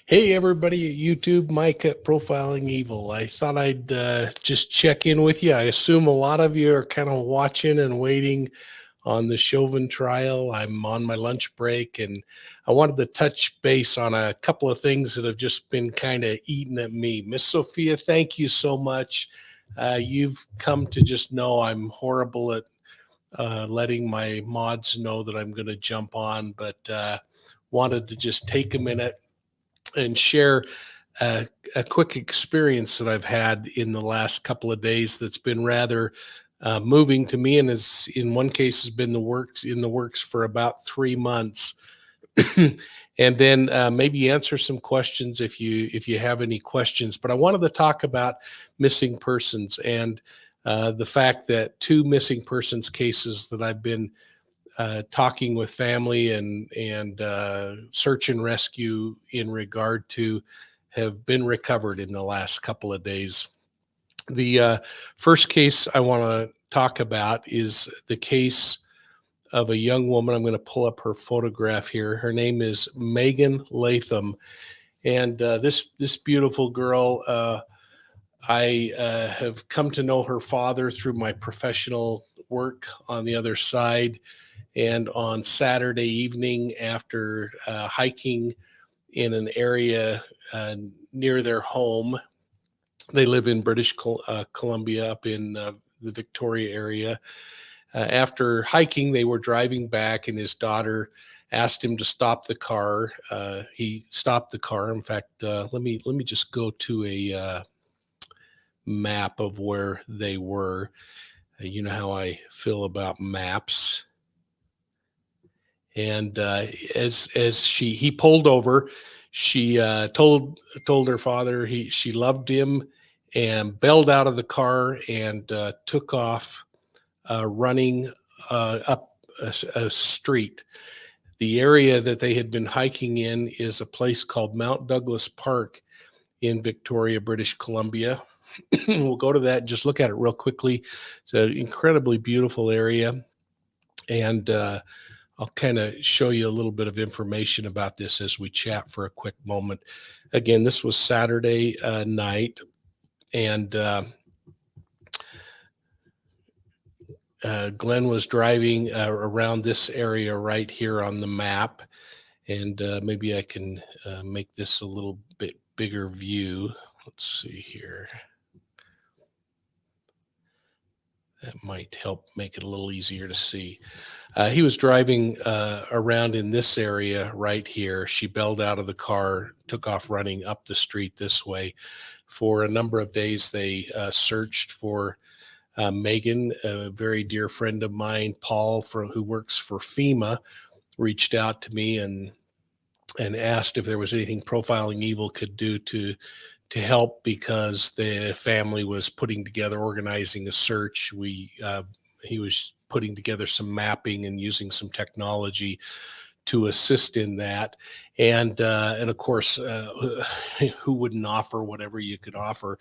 Hey, everybody at YouTube, Mike at Profiling Evil. I thought I'd just check in with you. I assume a lot of you are kind of watching and waiting on the Chauvin trial. I'm on my lunch break, and I wanted to touch base on a couple of things that have just been kind of eating at me. Miss Sophia, thank you so much. You've come to just know I'm horrible at letting my mods know that I'm going to jump on, but wanted to just take a minute and share a quick experience that I've had in the last couple of days that's been rather moving to me, and is in one case has been in the works for about 3 months. And then maybe answer some questions if you have any questions. But I wanted to talk about missing persons and the fact that two missing persons cases that I've been talking with family and search and rescue in regard to have been recovered in the last couple of days. The first case I want to talk about is the case of a young woman. I'm going to pull up her photograph here. Her name is Megan Latham, and this beautiful girl. I have come to know her father through my professional work on the other side. And on Saturday evening, after hiking in an area near their home, they live in British Columbia, up in the Victoria area. After hiking, they were driving back, and his daughter asked him to stop the car. He stopped the car. In fact, let me just go to a map of where they were. You know how I feel about maps. And as he pulled over, she told her father she loved him, and bailed out of the car and took off running up a street. The area that they had been hiking in is a place called Mount Douglas Park in Victoria, British Columbia. We'll go to that and just look at it real quickly. It's an incredibly beautiful area, and I'll kind of show you a little bit of information about this as we chat for a quick moment. Again, this was Saturday night, and Glenn was driving around this area right here on the map. And maybe I can make this a little bit bigger view. Let's see here. That might help make it a little easier to see. He was driving around in this area right here. She bailed out of the car, took off running up the street this way. For a number of days, they searched for Megan. A very dear friend of mine, Paul, who works for FEMA, reached out to me and asked if there was anything Profiling Evil could do to help, because the family was organizing a search. He was putting together some mapping and using some technology to assist in that. And of course, who wouldn't offer whatever you could offer?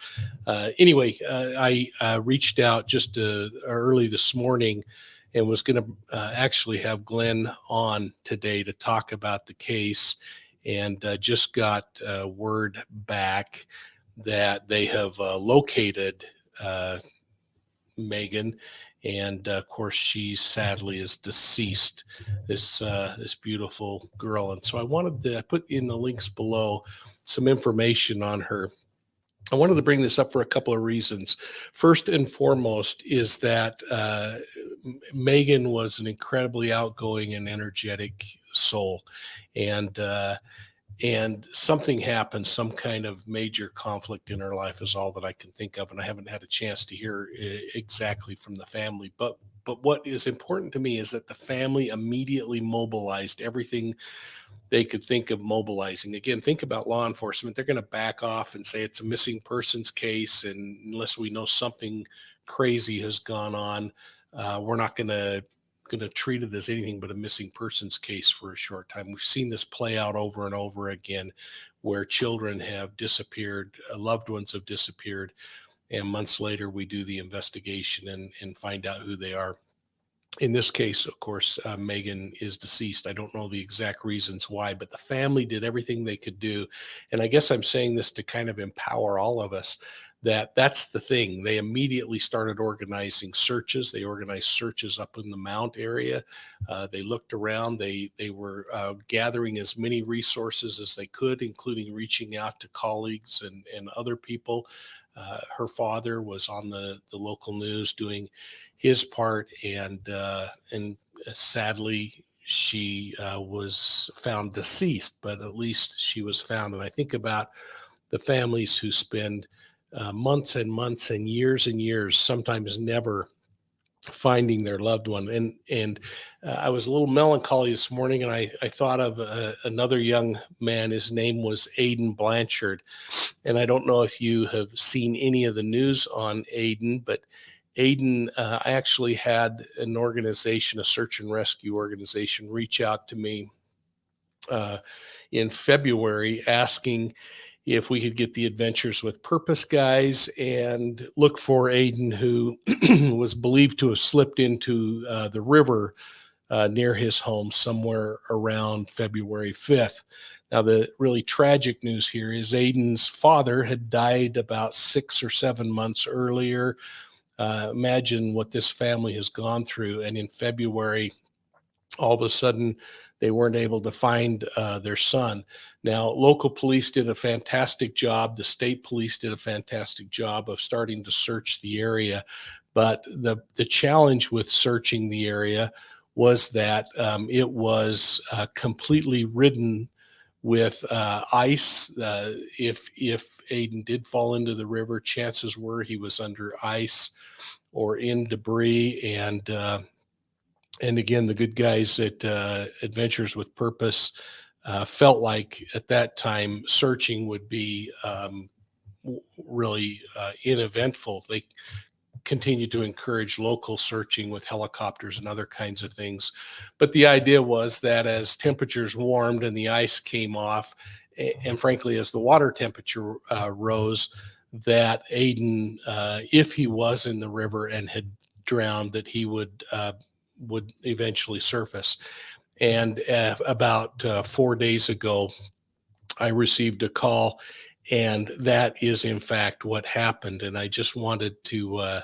Anyway, I reached out just early this morning and was going to actually have Glenn on today to talk about the case, and just got word back that they have located Megan, and of course she sadly is deceased, this beautiful girl. And so I wanted to put in the links below some information on her. I wanted to bring this up for a couple of reasons. First and foremost is that Megan was an incredibly outgoing and energetic soul, and something happened, some kind of major conflict in her life is all that I can think of, and I haven't had a chance to hear exactly from the family. But what is important to me is that the family immediately mobilized everything they could think of mobilizing. Again, think about law enforcement. They're going to back off and say it's a missing persons case, and unless we know something crazy has gone on, we're not going to treat it as anything but a missing persons case for a short time. We've seen this play out over and over again, where children have disappeared, loved ones have disappeared, and months later we do the investigation and find out who they are. In this case, of course, Megan is deceased. I don't know the exact reasons why, but the family did everything they could do. And I guess I'm saying this to kind of empower all of us that that's the thing. They immediately started organizing searches. They organized searches up in the Mount area. They looked around. They were gathering as many resources as they could, including reaching out to colleagues and other people. Her father was on the local news doing his part, and sadly she was found deceased, but at least she was found. And I think about the families who spend months and months and years, sometimes never finding their loved one. And I was a little melancholy this morning, and I thought of another young man. His name was Aiden Blanchard. And I don't know if you have seen any of the news on Aiden, but Aiden, I actually had an organization, a search and rescue organization, reach out to me in February asking if we could get the Adventures with Purpose guys and look for Aiden, who was believed to have slipped into the river near his home somewhere around February 5th. Now, the really tragic news here is Aiden's father had died about 6 or 7 months earlier. Imagine what this family has gone through. And in February, all of a sudden, they weren't able to find their son. Now, local police did a fantastic job. The state police did a fantastic job of starting to search the area. But the challenge with searching the area was that it was completely ridden with ice. If Aiden did fall into the river, chances were he was under ice or in debris. And again, the good guys at Adventures with Purpose felt like at that time searching would be really uneventful. They continued to encourage local searching with helicopters and other kinds of things. But the idea was that as temperatures warmed and the ice came off, and frankly, as the water temperature rose, that Aiden, if he was in the river and had drowned, that he would eventually surface. And about 4 days ago, I received a call, and that is in fact what happened. And I just wanted to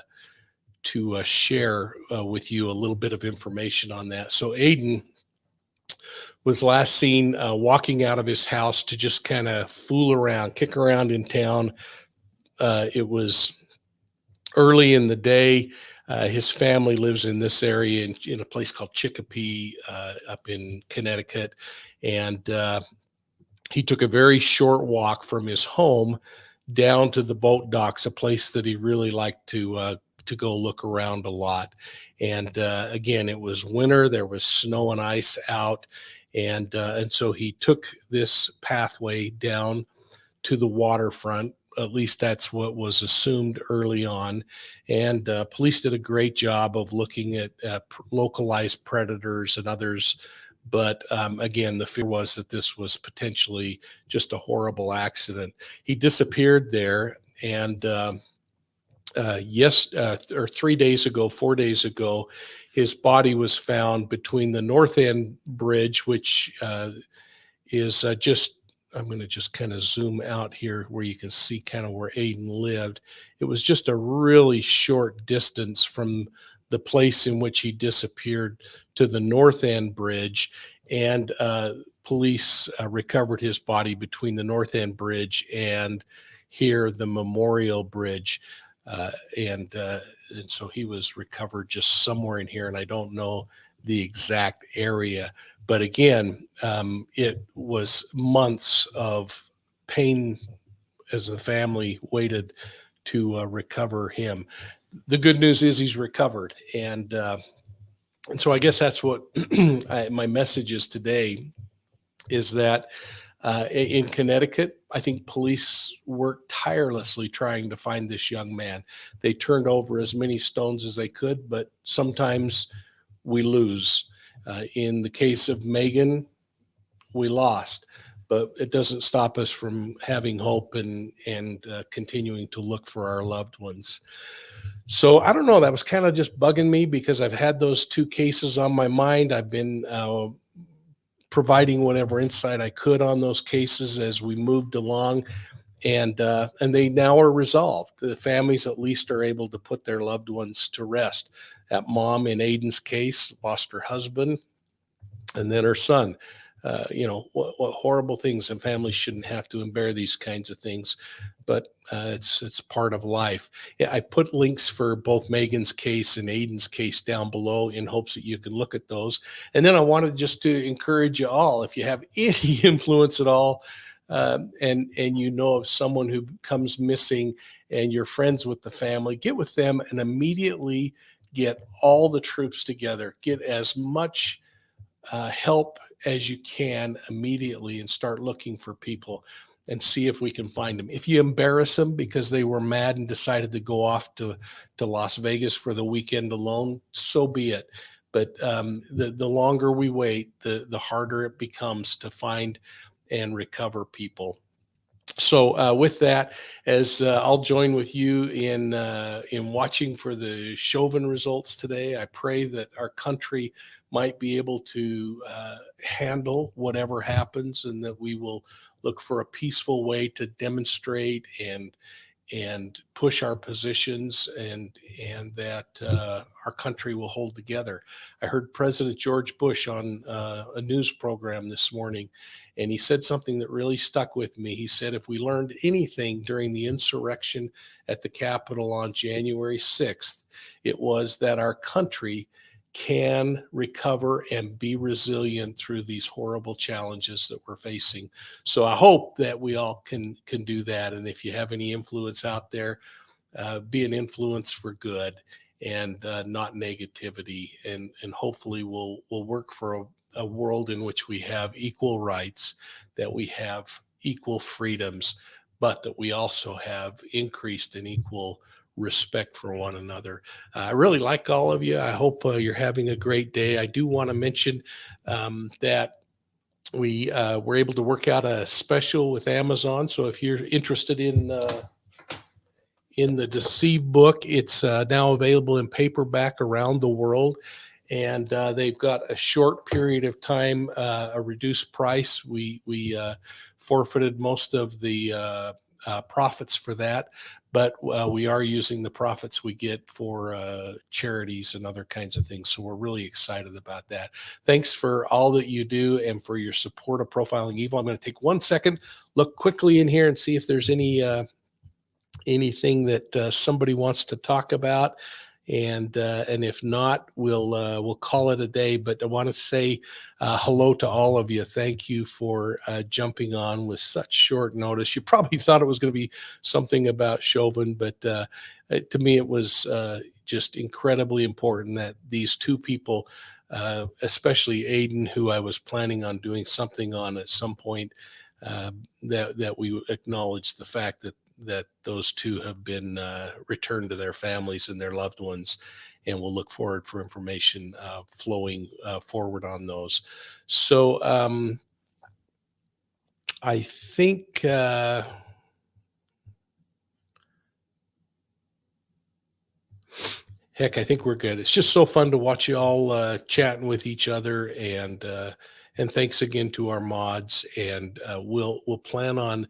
share with you a little bit of information on that. So Aiden was last seen walking out of his house to just kind of fool around, kick around in town. It was early in the day. His family lives in this area in a place called Chicopee up in Connecticut. And he took a very short walk from his home down to the boat docks, a place that he really liked to go look around a lot. And again, it was winter. There was snow and ice out. And so he took this pathway down to the waterfront. At least that's what was assumed early on. And police did a great job of looking at localized predators and others. But again, the fear was that this was potentially just a horrible accident. He disappeared there. And or 3 days ago, 4 days ago, his body was found between the North End Bridge, which is I'm going to just kind of zoom out here where you can see kind of where Aiden lived. It was just a really short distance from the place in which he disappeared to the North End Bridge. And police recovered his body between the North End Bridge and here, the Memorial Bridge. And so he was recovered just somewhere in here, and I don't know the exact area. But again, it was months of pain as the family waited to recover him. The good news is he's recovered, and so I guess that's what my message is today, is that in Connecticut, I think police worked tirelessly trying to find this young man. They turned over as many stones as they could, but sometimes we lose. In the case of Megan, we lost. but it doesn't stop us from having hope and continuing to look for our loved ones. So I don't know. That was kind of just bugging me because I've had those two cases on my mind. I've been providing whatever insight I could on those cases as we moved along, and they now are resolved. The families at least are able to put their loved ones to rest. That mom in Aiden's case lost her husband and then her son. What horrible things, and families shouldn't have to bear these kinds of things, but it's part of life. Yeah, I put links for both Megan's case and Aiden's case down below in hopes that you can look at those. And then I wanted just to encourage you all, if you have any influence at all, and you know of someone who comes missing and you're friends with the family, get with them and immediately get all the troops together, get as much help as you can immediately, and start looking for people and see if we can find them. If you embarrass them because they were mad and decided to go off to Las Vegas for the weekend alone, so be it. But the longer we wait, the harder it becomes to find and recover people. So with that, as I'll join with you in watching for the Chauvin results today, I pray that our country might be able to handle whatever happens, and that we will look for a peaceful way to demonstrate and push our positions, and that our country will hold together. I heard President George Bush on a news program this morning, and he said something that really stuck with me. He said, if we learned anything during the insurrection at the Capitol on January 6th, it was that our country can recover and be resilient through these horrible challenges that we're facing. So I hope that we all can do that. And if you have any influence out there, be an influence for good and not negativity. And hopefully we'll work for a world in which we have equal rights, that we have equal freedoms, but that we also have increased and equal respect for one another. I really like all of you. I hope you're having a great day. I do want to mention that we were able to work out a special with Amazon. So if you're interested in the Deceive book, it's now available in paperback around the world. And they've got a short period of time, a reduced price. We forfeited most of the profits for that, but we are using the profits we get for charities and other kinds of things. So we're really excited about that. Thanks for all that you do and for your support of Profiling Evil. I'm going to take 1 second, look quickly in here and see if there's anything that somebody wants to talk about. And if not, we'll call it a day. But I want to say hello to all of you. Thank you for jumping on with such short notice. You probably thought it was going to be something about Chauvin, but to me, it was just incredibly important that these two people, especially Aiden, who I was planning on doing something on at some point, that we acknowledge the fact that those two have been returned to their families and their loved ones, and we'll look forward for information flowing forward on those. So I think heck, I think we're good. It's just so fun to watch you all chatting with each other, and thanks again to our mods. And we'll plan on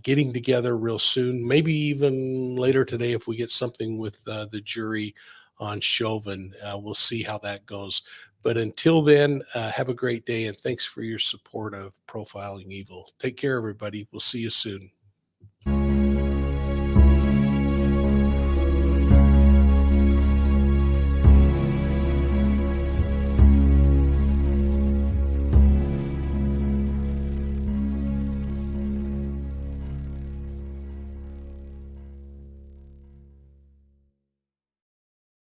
getting together real soon, maybe even later today if we get something with the jury on Chauvin. We'll see how that goes. But until then, have a great day, and thanks for your support of Profiling Evil. Take care, everybody. We'll see you soon.